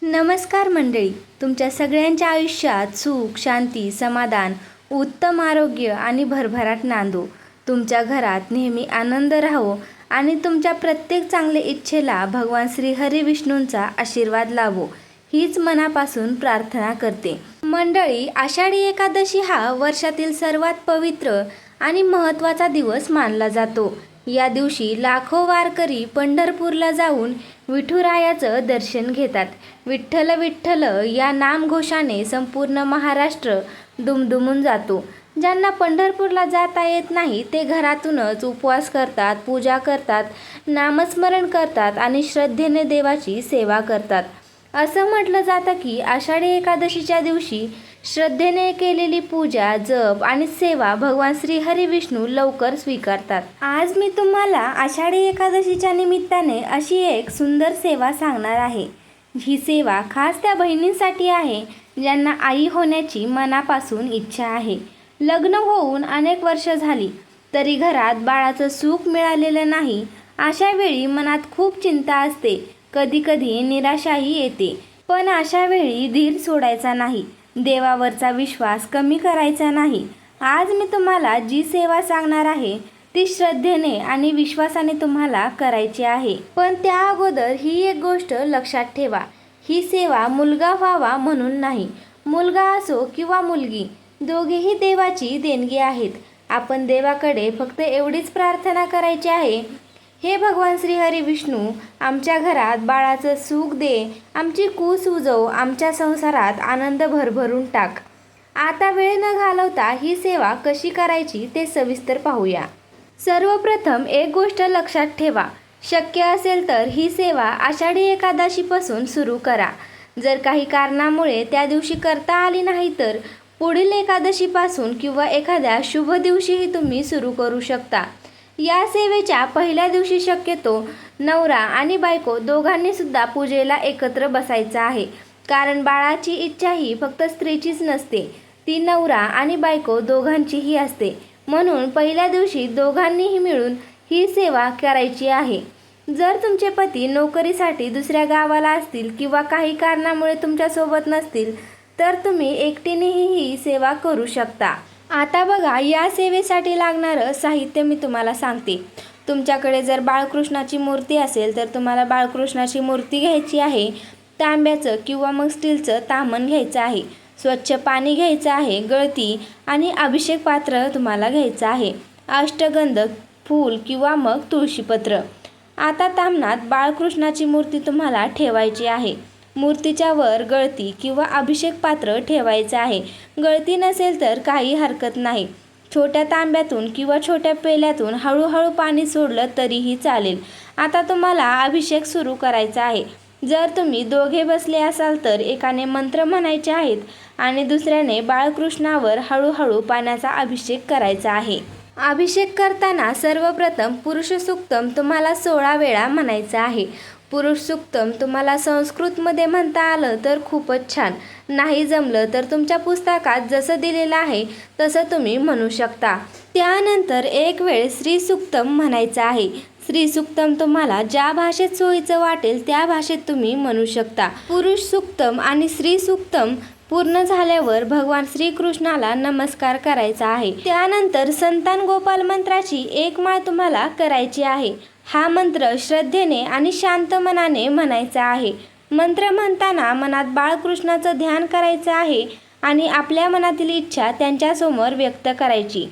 नमस्कार मंडळी, तुमच्या सगळ्यांच्या आयुष्यात सुख, शांती, समाधान, उत्तम आरोग्य आणि भरभराट नांदो. तुमच्या घरात नेहमी आनंद राहो आणि तुमच्या प्रत्येक चांगल्या इच्छेला भगवान श्री हरी विष्णूंचा आशीर्वाद लाभो, हीच मनापासून प्रार्थना करते. मंडळी, आषाढी एकादशी हा वर्षातील सर्वात पवित्र आणि महत्त्वाचा दिवस मानला जातो. या दिवशी लाखो वारकरी पंढरपूरला जाऊन विठुरायाचं दर्शन घेतात. विठ्ठल विठ्ठल या नामघोषाने संपूर्ण महाराष्ट्र दुमदुमून जातो. ज्यांना पंढरपूरला जाता येत नाही ते घरातूनच उपवास करतात, पूजा करतात, नामस्मरण करतात आणि श्रद्धेने देवाची सेवा करतात. असं म्हटलं जातं की आषाढी एकादशीच्या दिवशी श्रद्धेने केलेली पूजा, जप आणि सेवा भगवान श्री हरी विष्णू लवकर स्वीकारतात. आज मी तुम्हाला आषाढी एकादशीच्या निमित्ताने अशी एक सुंदर सेवा सांगणार आहे. ही सेवा खास त्या बहिणींसाठी आहे ज्यांना आई होण्याची मनापासून इच्छा आहे. लग्न होऊन अनेक वर्ष झाली तरी घरात बाळाचं सुख मिळालेलं नाही. अशा वेळी मनात खूप चिंता असते, कधीकधी निराशाही येते. पण अशा वेळी धीर सोडायचा नाही, देवावरचा विश्वास कमी करायचा नाही. आज मी तुम्हाला जी सेवा सांगणार आहे ती श्रद्धेने आणि विश्वासाने तुम्हाला करायची आहे. पण त्या अगोदर ही एक गोष्ट लक्षात ठेवा, ही सेवा मुलगा व्हावा म्हणून नाही. मुलगा असो किंवा मुलगी, दोघेही देवाची देणगी आहेत. आपण देवाकडे फक्त एवढीच प्रार्थना करायची आहे, हे भगवान श्री हरी विष्णू, आमच्या घरात बाळाचं सुख दे, आमची कूस उजव, आमच्या संसारात आनंद भरभरून टाक. आता वेळ न घालवता ही सेवा कशी करायची ते सविस्तर पाहूया. सर्वप्रथम एक गोष्ट लक्षात ठेवा, शक्य असेल तर ही सेवा आषाढी एकादशीपासून सुरू करा. जर काही कारणामुळे त्या दिवशी करता आली नाही तर पुढील एकादशीपासून किंवा एखाद्या शुभ दिवशीही तुम्ही सुरू करू शकता. या सेवेच्या पहिल्या दिवशी शक्यतो नवरा आणि बायको दोघांनी सुद्धा पूजेला एकत्र बसायचं आहे. कारण बाळाची इच्छा ही फक्त स्त्रीचीच नसते, ती नवरा आणि बायको दोघांचीही असते. म्हणून पहिल्या दिवशी दोघांनीही मिळून ही सेवा करायची आहे. जर तुमचे पती नोकरीसाठी दुसऱ्या गावाला असतील किंवा काही कारणामुळे तुमच्यासोबत नसतील तर तुम्ही एकटीनेही ही सेवा करू शकता. आता बघा, या सेवेसाठी लागणारं साहित्य मी तुम्हाला सांगते. तुमच्याकडे जर बाळकृष्णाची मूर्ती असेल तर तुम्हाला बाळकृष्णाची मूर्ती घ्यायची आहे. तांब्याचं किंवा मग स्टीलचं ताम्हण घ्यायचं आहे. स्वच्छ पाणी घ्यायचं आहे. गळती आणि अभिषेक पात्र तुम्हाला घ्यायचं आहे. अष्टगंध फूल किंवा मग तुळशीपत्र. आता ताम्हणात बाळकृष्णाची मूर्ती तुम्हाला ठेवायची आहे. मूर्तीच्या वर गळती किंवा अभिषेक पात्र ठेवायचं आहे. गळती नसेल तर काही हरकत नाही. छोट्या तांब्यातून किंवा छोट्या पेल्यातून हळूहळू पाणी सोडलं तरीही चालेल. आता तुम्हाला अभिषेक सुरू करायचा आहे. जर तुम्ही दोघे बसले असाल तर एकाने मंत्र म्हणायचे आहेत आणि दुसऱ्याने बाळकृष्णावर हळूहळू पाण्याचा अभिषेक करायचा आहे. अभिषेक करताना सर्वप्रथम पुरुष सूक्तम तुम्हाला 16 वेळा म्हणायचं आहे. पुरुष सूक्तम तुम्हाला संस्कृतमध्ये म्हणता आलं तर खूपच छान, नाही जमलं तर तुमच्या पुस्तकात जसं दिलेलं आहे तसं तुम्ही म्हणू शकता. त्यानंतर एक वेळ श्री सूक्तम म्हणायचं आहे. श्री सूक्तम तुम्हाला ज्या भाषेत सोयीचं वाटेल त्या भाषेत तुम्ही म्हणू शकता. पुरुष सूक्तम आणि श्री सूक्तम पूर्ण झाल्यावर भगवान श्रीकृष्णाला नमस्कार करायचा आहे. त्यानंतर संतान गोपाल मंत्राची एक माळ तुम्हाला करायची आहे. हा मंत्र श्रद्धेने आणि शांत मनाने म्हणायचा आहे. मंत्र म्हणताना मनात बाळकृष्णाचं ध्यान करायचं आहे आणि आपल्या मनातील इच्छा त्यांच्यासमोर व्यक्त करायची.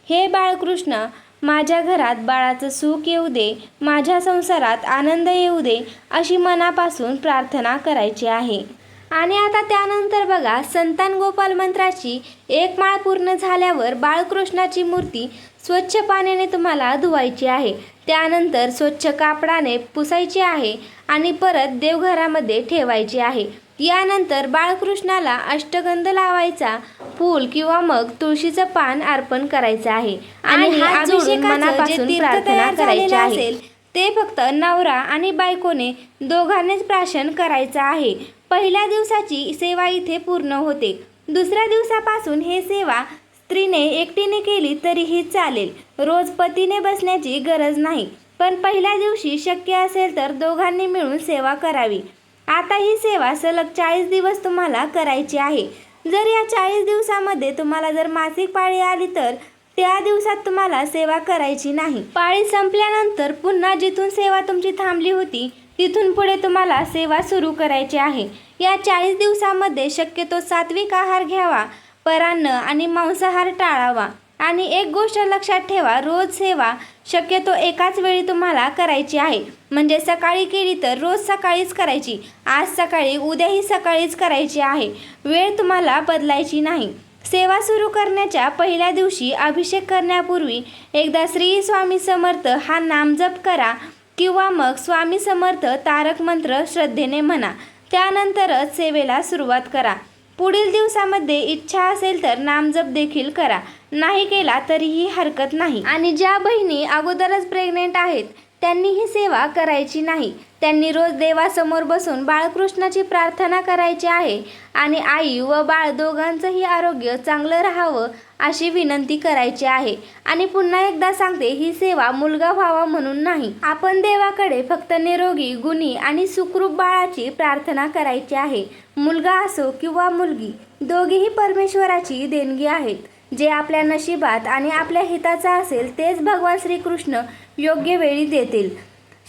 हे बाळकृष्ण, माझ्या घरात बाळाचं सुख येऊ दे, माझ्या संसारात आनंद येऊ दे, अशी मनापासून प्रार्थना करायची आहे. आणि आता त्यानंतर बघा, संतान गोपाल मंत्राची एक माळ पूर्ण झाल्यावर बाळकृष्णाची मूर्ती स्वच्छ पाण्याने तुम्हाला धुवायची आहे. त्यानंतर स्वच्छ कापडाने पुसायची आहे आणि परत देवघरामध्ये ठेवायची आहे. यानंतर बाळकृष्णाला अष्टगंध लावायचा, फूल किंवा मग तुळशीचं पान अर्पण करायचं आहे आणि हात जोडून मनापासून प्रार्थना करायची आहे. ते फक्त नवरा आणि बायकोने दोघांनीच प्राशन करायचं आहे. पहिल्या दिवसाची सेवा इथे पूर्ण होते. दुसऱ्या दिवसापासून हे सेवा स्त्रीने एकटीने केली तरीही चालेल. रोज पतीने बसण्याची गरज नाही. पण पहिल्या दिवशी शक्य असेल तर दोघांनी मिळून सेवा करावी. आता ही सेवा सलग 40 दिवस तुम्हाला करायची आहे. जर या 40 दिवसामध्ये तुम्हाला जर मासिक पाळी आली तर त्या दिवसात तुम्हाला सेवा करायची नाही. पाळी संपल्यानंतर पुन्हा जिथून सेवा तुमची थांबली होती तिथून पुढे तुम्हाला सेवा सुरू करायची आहे. या 40 दिवसामध्ये शक्यतो सात्विक आहार घ्यावा, परान्न आणि मांसाहार टाळावा. आणि एक गोष्ट लक्षात ठेवा, रोज सेवा शक्यतो एकाच वेळी तुम्हाला करायची आहे. म्हणजे सकाळी केली तर रोज सकाळीच करायची, आज सकाळी उद्याही सकाळीच करायची आहे. वेळ तुम्हाला बदलायची नाही. सेवा सुरू करण्याच्या पहिल्या दिवशी अभिषेक करण्यापूर्वी एकदा श्री स्वामी समर्थ हा नामजप करा किंवा मग स्वामी समर्थ तारक मंत्र श्रद्धेने म्हणा. त्यानंतरच सेवेला सुरुवात करा. पुढील दिवसामध्ये इच्छा असेल तर नामजप देखील करा, नाही केला तरीही हरकत नाही. आणि ज्या बहिणी अगोदरच प्रेग्नेंट आहेत त्यांनी ही सेवा करायची नाही. त्यांनी रोज देवासमोर बसून बाळकृष्णाची प्रार्थना करायची आहे आणि आई व बाळ दोघांचंही आरोग्य चांगलं राहावं अशी विनंती करायची आहे. आणि पुन्हा एकदा सांगते, ही सेवा मुलगा व्हावा म्हणून नाही. आपण देवाकडे फक्त निरोगी, गुणी आणि सुखरूप बाळाची प्रार्थना करायची आहे. मुलगा असो किंवा मुलगी, दोघेही परमेश्वराची देणगी आहेत. जे आपल्या नशिबात आणि आपल्या हिताचा असेल तेच भगवान श्रीकृष्ण योग्य वेळी देतील.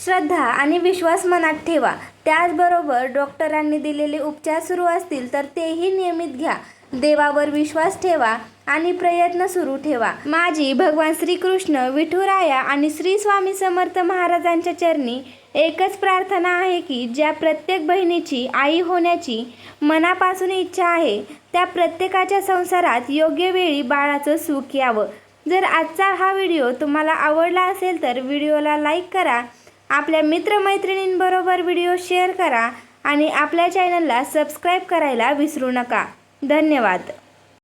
श्रद्धा आणि विश्वास मनात ठेवा. त्याचबरोबर डॉक्टरांनी दिलेले उपचार सुरू असतील तर तेही नियमित घ्या. देवावर विश्वास ठेवा आणि प्रयत्न सुरू ठेवा. माझी भगवान श्रीकृष्ण, विठुराया आणि श्री स्वामी समर्थ महाराजांच्या चरणी एकच प्रार्थना आहे की ज्या प्रत्येक बहिणीची आई होण्याची मनापासून इच्छा आहे त्या प्रत्येकाच्या संसारात योग्य वेळी बाळाचं सुख यावं. जर आजचा हा व्हिडिओ तुम्हाला आवडला असेल तर व्हिडिओला लाईक करा, आपल्या मित्रमैत्रिणींबरोबर व्हिडिओ शेअर करा आणि आपल्या चॅनलला सबस्क्राईब करायला विसरू नका. धन्यवाद.